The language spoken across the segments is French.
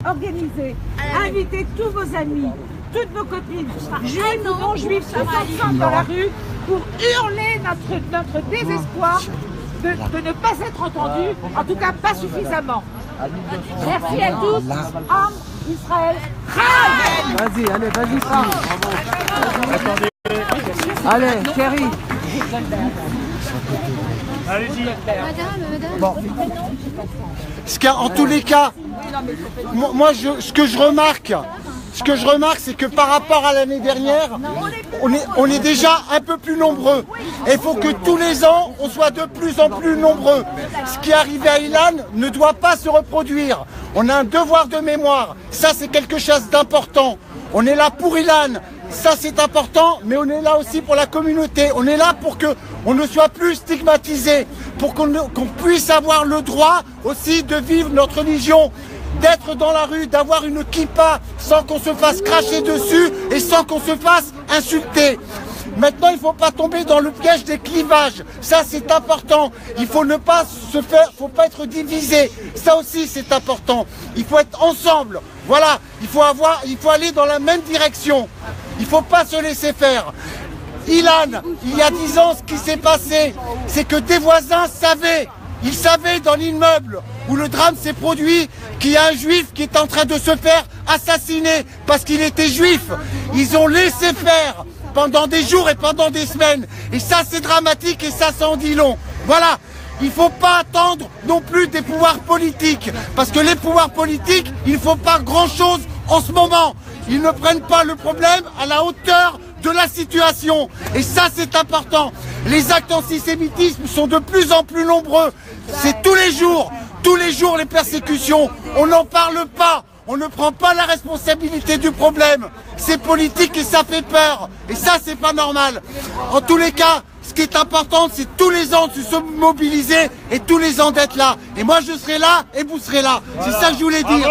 Organisez, invitez tous vos amis, toutes vos copines, juifs ou non juifs, tous ensemble dans la rue pour hurler notre désespoir de ne pas être entendu, en tout cas pas suffisamment. Merci à tous. Am Israël. Vas-y, allez, vas-y. Allez, chérie. Allez-y. Bon. En tous les cas, moi, ce que je remarque, c'est que par rapport à l'année dernière, on est déjà un peu plus nombreux. Et il faut que tous les ans, on soit de plus en plus nombreux. Ce qui est arrivé à Ilan ne doit pas se reproduire. On a un devoir de mémoire. Ça, c'est quelque chose d'important. On est là pour Ilan. Ça, c'est important, mais on est là aussi pour la communauté. On est là pour qu'on ne soit plus stigmatisé, pour qu'on puisse avoir le droit aussi de vivre notre religion, d'être dans la rue, d'avoir une kippa sans qu'on se fasse cracher dessus et sans qu'on se fasse insulter. Maintenant, il ne faut pas tomber dans le piège des clivages. Ça, c'est important. Il faut ne pas faut pas être divisé. Ça aussi, c'est important. Il faut être ensemble. Voilà. Il faut aller dans la même direction. Il ne faut pas se laisser faire. Ilan, il y a 10 ans, ce qui s'est passé, c'est que des voisins savaient. Ils savaient dans l'immeuble où le drame s'est produit qu'il y a un juif qui est en train de se faire assassiner parce qu'il était juif. Ils ont laissé faire pendant des jours et pendant des semaines. Et ça, c'est dramatique et ça en dit long. Voilà. Il ne faut pas attendre non plus des pouvoirs politiques. Parce que les pouvoirs politiques, il ne faut pas grand-chose en ce moment. Ils ne prennent pas le problème à la hauteur de la situation. Et ça, c'est important. Les actes antisémitisme sont de plus en plus nombreux. C'est tous les jours les persécutions. On n'en parle pas. On ne prend pas la responsabilité du problème. C'est politique et ça fait peur. Et ça, c'est pas normal. En tous les cas, ce qui est important, c'est tous les ans de se mobiliser et tous les ans d'être là. Et moi, je serai là et vous serez là. C'est ça que je voulais dire.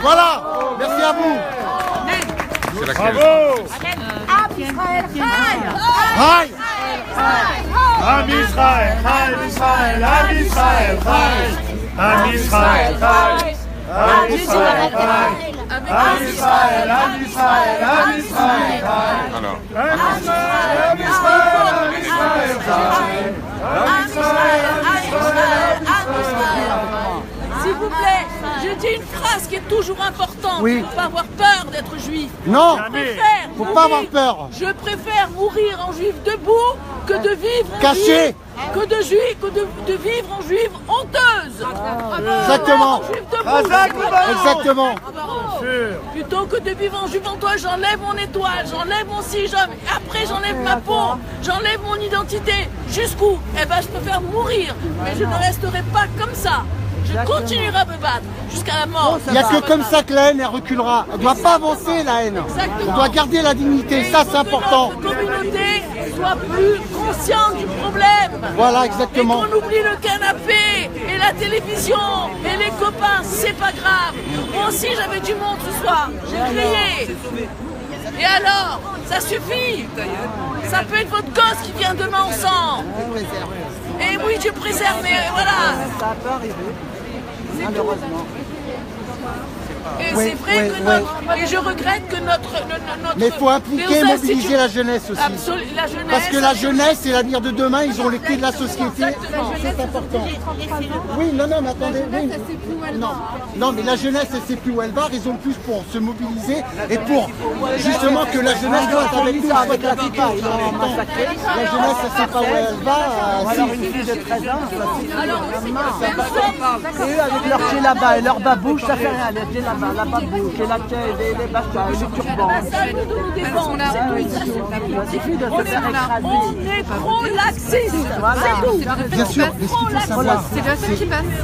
Voilà. Merci à vous. Bravo. Am Israël. Aïe. Am Israël, Am Israël, Am Israël, Am Israël, Am Israël, Am Israël, Am Israël, Am Israël. Alors. Am Israël, Am Israël, Am Israël, Am Israël. S'il vous plaît, je dis une phrase qui est toujours importante. Oui. Il ne faut pas avoir peur d'être juif. Non. Faut pas avoir peur. Je préfère mourir en juif debout que de vivre en Caché. de vivre en juive honteuse. Exactement. En juif debout. Exactement. Plutôt que de vivre en juif en toi, j'enlève mon étoile, j'enlève mon sijon, après j'enlève ma peau, j'enlève mon identité. Jusqu'où? Eh ben je préfère mourir, mais je ne resterai pas comme ça. Je continuerai à me battre jusqu'à la mort. Il n'y a que comme ça que la haine, elle reculera. Elle ne doit pas avancer, la haine. Exactement. On doit garder la dignité. Ça, c'est important. Que notre communauté soit plus consciente du problème. Voilà, exactement. Et qu'on oublie le canapé et la télévision et les copains, c'est pas grave. Moi aussi, j'avais du monde ce soir. J'ai crié. Et alors, ça suffit. Ça peut être votre gosse qui vient demain au sang. Et oui, je préserve, mais voilà. Ça peut arriver, malheureusement. Et c'est vrai que notre... Et je regrette que notre Mais il faut impliquer et mobiliser la jeunesse aussi. La jeunesse. Parce que la jeunesse, c'est l'avenir de demain, ils ont les clés de la société. C'est important. Oui, non, mais attendez. Oui. Non, mais la jeunesse, elle ne sait plus où elle va, raison de plus pour se mobiliser et pour justement que la jeunesse soit avec nous, soit avec la kippa. La jeunesse, elle ne sait pas où elle va. Alors une fille de 13 ans, c'est eux avec leur djellaba et leur babouche, ça fait rien, les djellaba, la babouche, et la tête, les bachas, les turbans. Ça nous nous défend, Il suffit de se faire écraser. on est pro-laxiste. Bien sûr, mais ce qu'il faut savoir, c'est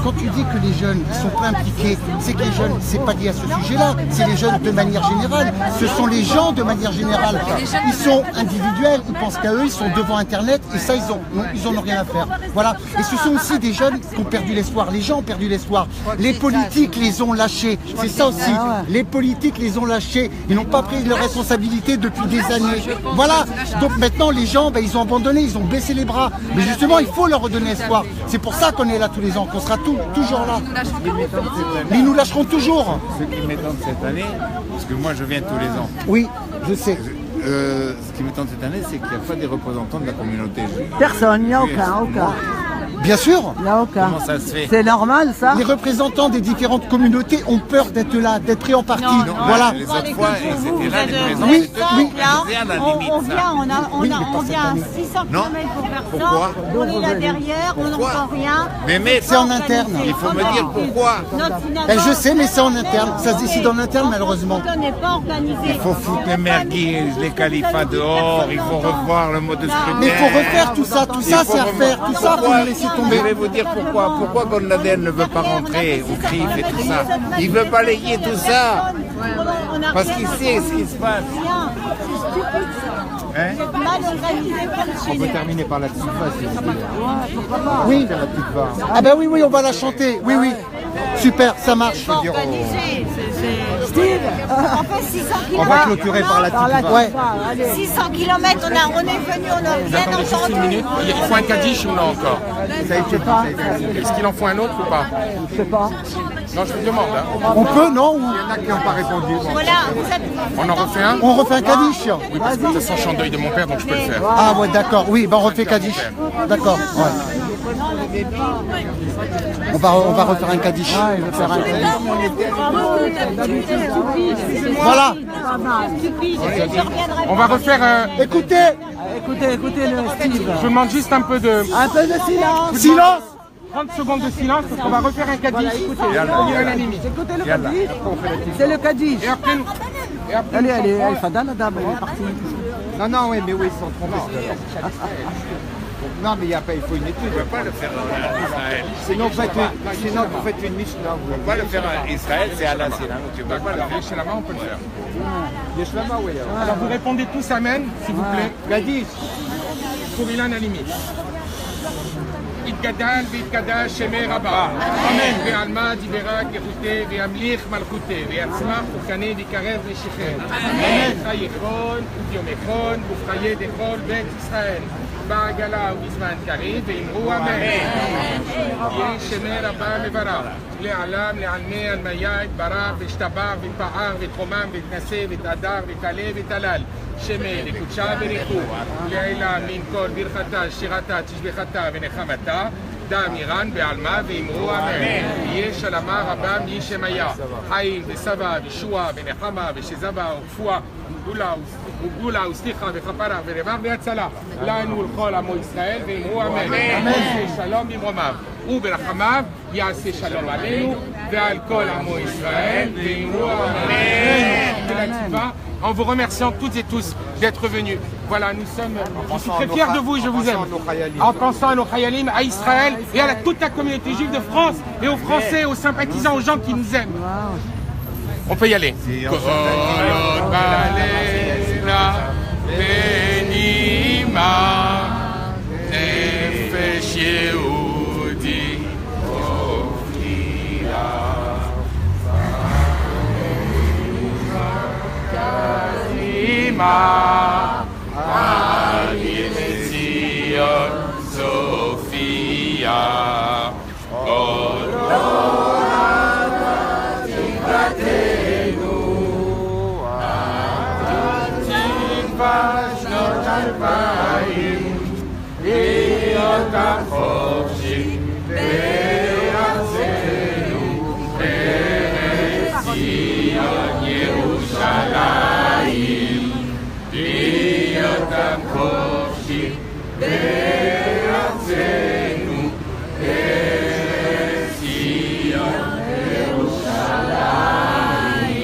quand tu dis que les jeunes ils sont pas impliqués, c'est que les jeunes, c'est pas lié à ce sujet-là, c'est les jeunes de manière générale, ce sont les gens de manière générale. Ils sont individuels, ils pensent qu'à eux, ils sont devant Internet et ça, ils en ont rien à faire. Voilà. Et ce sont aussi des jeunes qui ont perdu l'espoir. Les gens ont perdu l'espoir. Les politiques les ont lâchés. C'est ça aussi. Les politiques les ont lâchés. Ils n'ont pas pris leurs responsabilités depuis des années. Voilà. Donc maintenant, les gens, ben, ils ont abandonné, ils ont baissé les bras. Mais justement, il faut leur redonner espoir. C'est pour ça qu'on est là tous les ans, qu'on sera toujours là. Mais ils nous lâcheront toujours. Ce qui m'étonne cette année, parce que moi je viens tous les ans. Oui, je sais. Ce qui m'étonne cette année, c'est qu'il n'y a pas des représentants de la communauté juive. Personne, il n'y a aucun. Bien sûr. Il n'y a aucun. Comment ça se fait? C'est normal, ça? Les représentants des différentes communautés ont peur d'être là, d'être pris en partie. Voilà. Les autres fois, c'était là, les présents, Oui, c'était oui. à la limite, On ça. vient, Oui, mais on pas cette vient à année. 600 Non. km pour faire Pourquoi? ça. On est là derrière, on Pourquoi? n'entend rien. Mais C'est en interne. il faut me dire pourquoi. Notre Eh, je sais, mais c'est en interne. Ça se décide en interne, malheureusement. On n'est pas organisé. Il faut foutre les merguiz, les califats dehors, il faut revoir le mode de scrutin. Mais il faut refaire tout ça c'est à refaire. Tout ça, faut le laisser tomber. Je vais vous dire pourquoi. Pourquoi Bin Laden ne veut pas rentrer au CRIF et tout ça? Il veut balayer tout ça. Parce qu'il sait ce qui se passe. Hein? Mal organisé comme On peut terminer par la petite phase, si vous voulez. Oui. La petite phase. Ah ben oui, on va la chanter. Oui, oui. Super, ça marche. Steve, on fait 600 On va km. clôturer par la petite phase. Ouais. 600 km, on est venu, on a bien entendu. Il faut un Kaddish ou non encore? Ça a été dit. Est-ce qu'il en faut un autre ou pas? Je sais pas. Non, je vous demande. Hein. On peut, non? Ou Il y en a qui n'ont pas répondu. Bon. Voilà, vous êtes... On en refait un? on refait un Kaddish? Oui, parce que de toute façon, je suis en deuil de mon père, donc je peux le faire. Ah ouais, d'accord. Oui, ben on refait Kaddish. D'accord. Ouais. On va refaire un Kaddish. Voilà. On va refaire. Écoutez, Écoutez le Steve. Je vous demande juste un peu de. Un peu de silence. silence. 30 secondes de silence parce qu'on va refaire un Kaddish. Écoutez, unanimité. Écoutez le Kaddish. C'est le Kaddish. Et après, Allez, Fada, la dame, elle est partie. Non, oui, mais oui, ils sont trompés. Non, mais il faut une étude. On ne peut pas le faire en Israël. Sinon, vous faites une Mishnah. On ne peut pas le faire en Israël, c'est à la Sina. Tu ne peux pas le faire. chez la main, on peut le faire. Yeshlama, oui. Alors vous répondez tous Amen, s'il vous plaît. Kaddish. Pour Ilan Halimi. יתגדל ויתקדש שמי רבה. אמן. ועלמא דיברה כחוטא וימליך מלכותה ויצמח וקנה ויקרב לשכם. אמן. חייכון וביומכון ובחיי דכל בית ישראל. בעגלה ובזמן קריב ואמרו אמן. יהי שמי רבה מברך. לעלם לעלמי עלמיה יתברך וישתבח ויתפאר ויתחומם ויתנשא ויתהדר ויתעלה ויתהלל. שמי לקודשה וריחו, לעילה מן כל ברכתה, שירתה, תשבחתה ונחמתה, דם איראן בעלמה ואמרו אמן. יהיה שלמה רבה משמיה, חיים וסבא ושועה ונחמה ושזבה ורפואה, וגאולה וסליחה וכפרה ורווח והצלה לנו ולכל עמו ישראל ואמרו אמן. יעשה שלום במרומיו וברחמיו יעשה שלום עלינו ועל כל עמו ישראל ואמרו אמן. En vous remerciant toutes et tous d'être venus. Voilà, je suis très fier de vous et je vous aime. En pensant à nos Chayalim, à Israël et à toute la communauté juive de France et aux Français, aux sympathisants, aux gens qui nous aiment. On peut y aller. Sophia,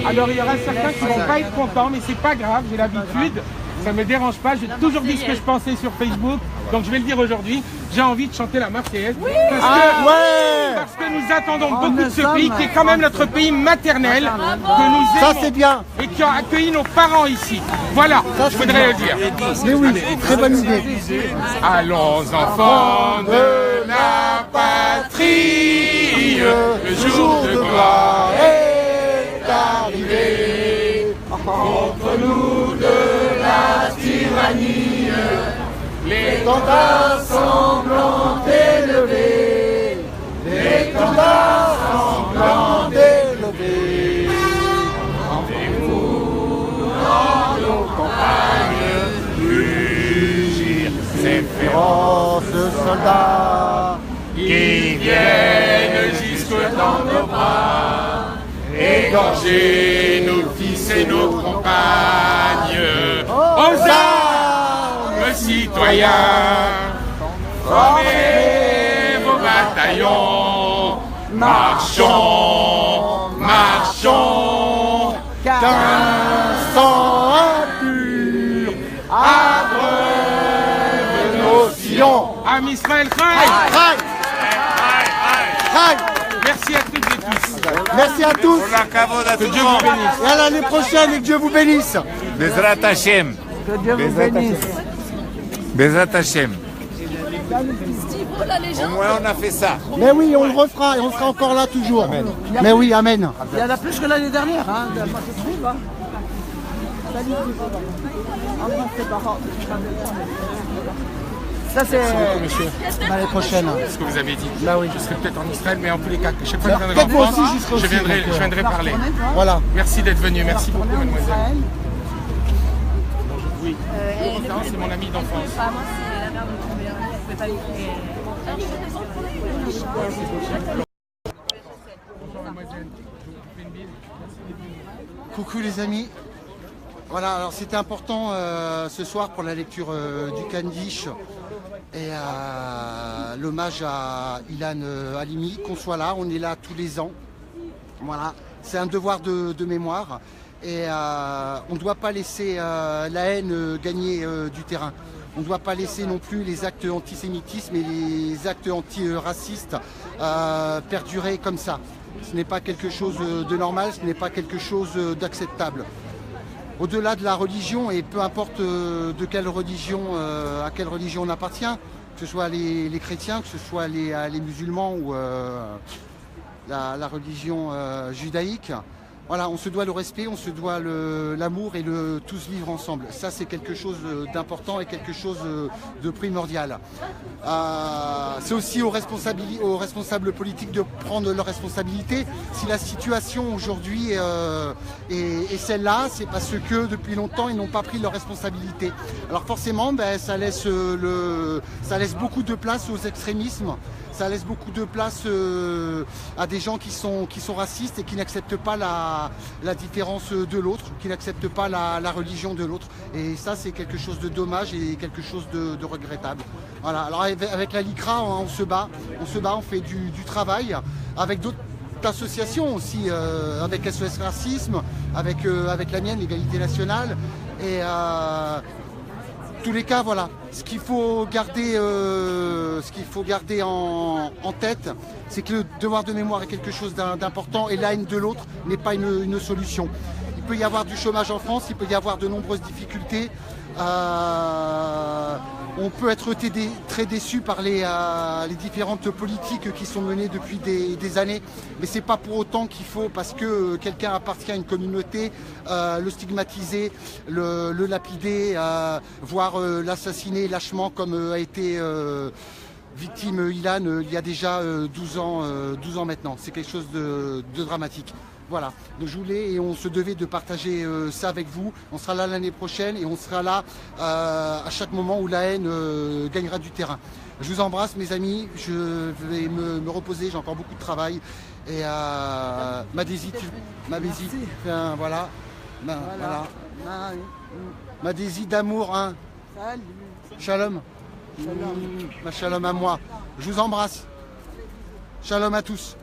Alors il y aura certains qui ne vont pas être contents, mais c'est pas grave, j'ai l'habitude, ça me dérange pas, j'ai toujours dit ce que je pensais sur Facebook, donc je vais le dire aujourd'hui, j'ai envie de chanter la Marseillaise, parce que nous attendons beaucoup de ce pays qui est quand même notre pays maternel, que nous aimons, Ça c'est bien. et qui a accueilli nos parents ici. Voilà, je voudrais le dire. Mais oui, très bonne idée. Allons enfants de la patrie, le jour de gloire est arriver contre nous de la tyrannie. L'étendard sanglant élevé, l'étendard sanglant élevé. Rendez-vous dans nos campagnes, rugir ces féroces soldats qui viennent jusque dans nos bras, égorger nos fils et nos compagnes. Aux armes, citoyens, formez vos bataillons, marchons, marchons, qu'un sang impur abreuve nos sillons. Am Israël Chai! Merci à toutes et tous. Merci à tous. Que Dieu vous bénisse. Et à l'année prochaine et que Dieu vous bénisse. Bezrat Hashem. Que Dieu vous bénisse. Bezrat Hashem. Stivo, la Au légende. moins on a fait ça. Mais oui, on le refera et on sera encore là toujours. Mais oui, amen. Il y en a plus que l'année dernière. Hein. Moi, je trouve. Hein. Salut, embrasse tes parents. Ça, c'est l'année prochaine. Ce que vous avez dit. Bah oui. Je serai peut-être en Israël, mais en tous les cas, chaque fois que je viendrai Peut-être en moi France, aussi, j'y serai aussi, je viendrai parler. Voilà. Merci d'être venu. Merci beaucoup, mademoiselle. Oui. C'est mon ami d'enfance. Coucou les amis. Voilà, alors c'était important ce soir pour la lecture du Kaddish et l'hommage à Ilan Halimi, qu'on soit là, on est là tous les ans. Voilà, c'est un devoir de mémoire et on ne doit pas laisser la haine gagner du terrain. On ne doit pas laisser non plus les actes antisémitisme et les actes antiracistes perdurer comme ça. Ce n'est pas quelque chose de normal, ce n'est pas quelque chose d'acceptable. Au-delà de la religion, et peu importe de quelle religion, à quelle religion on appartient, que ce soit les chrétiens, que ce soit les musulmans ou la religion judaïque, voilà, on se doit le respect, on se doit l'amour et le tous vivre ensemble. Ça, c'est quelque chose d'important et quelque chose de primordial. C'est aussi aux responsables politiques de prendre leurs responsabilités. Si la situation aujourd'hui est celle-là, c'est parce que depuis longtemps, ils n'ont pas pris leurs responsabilités. Alors forcément, ça laisse beaucoup de place aux extrémismes. Ça laisse beaucoup de place à des gens qui sont racistes et qui n'acceptent pas la différence de l'autre, qui n'acceptent pas la religion de l'autre. Et ça, c'est quelque chose de dommage et quelque chose de regrettable. Voilà. Alors avec la LICRA, on se bat, on fait du travail avec d'autres associations aussi, avec SOS Racisme, avec la mienne, l'égalité nationale. Et tous les cas, voilà, ce qu'il faut garder en tête, c'est que le devoir de mémoire est quelque chose d'important et la haine de l'autre n'est pas une solution. Il peut y avoir du chômage en France, il peut y avoir de nombreuses difficultés. On peut être très déçu par les différentes politiques qui sont menées depuis des années, mais c'est pas pour autant qu'il faut, parce que quelqu'un appartient à une communauté, le stigmatiser, le lapider, voire l'assassiner lâchement comme a été victime Ilan il y a déjà 12 ans maintenant. C'est quelque chose de dramatique. Voilà, donc je voulais et on se devait de partager ça avec vous. On sera là l'année prochaine et on sera là à chaque moment où la haine gagnera du terrain. Je vous embrasse mes amis, je vais me reposer, j'ai encore beaucoup de travail. Et voilà. Ma désir d'amour, hein. Shalom. Ma shalom à moi. Je vous embrasse. Shalom à tous.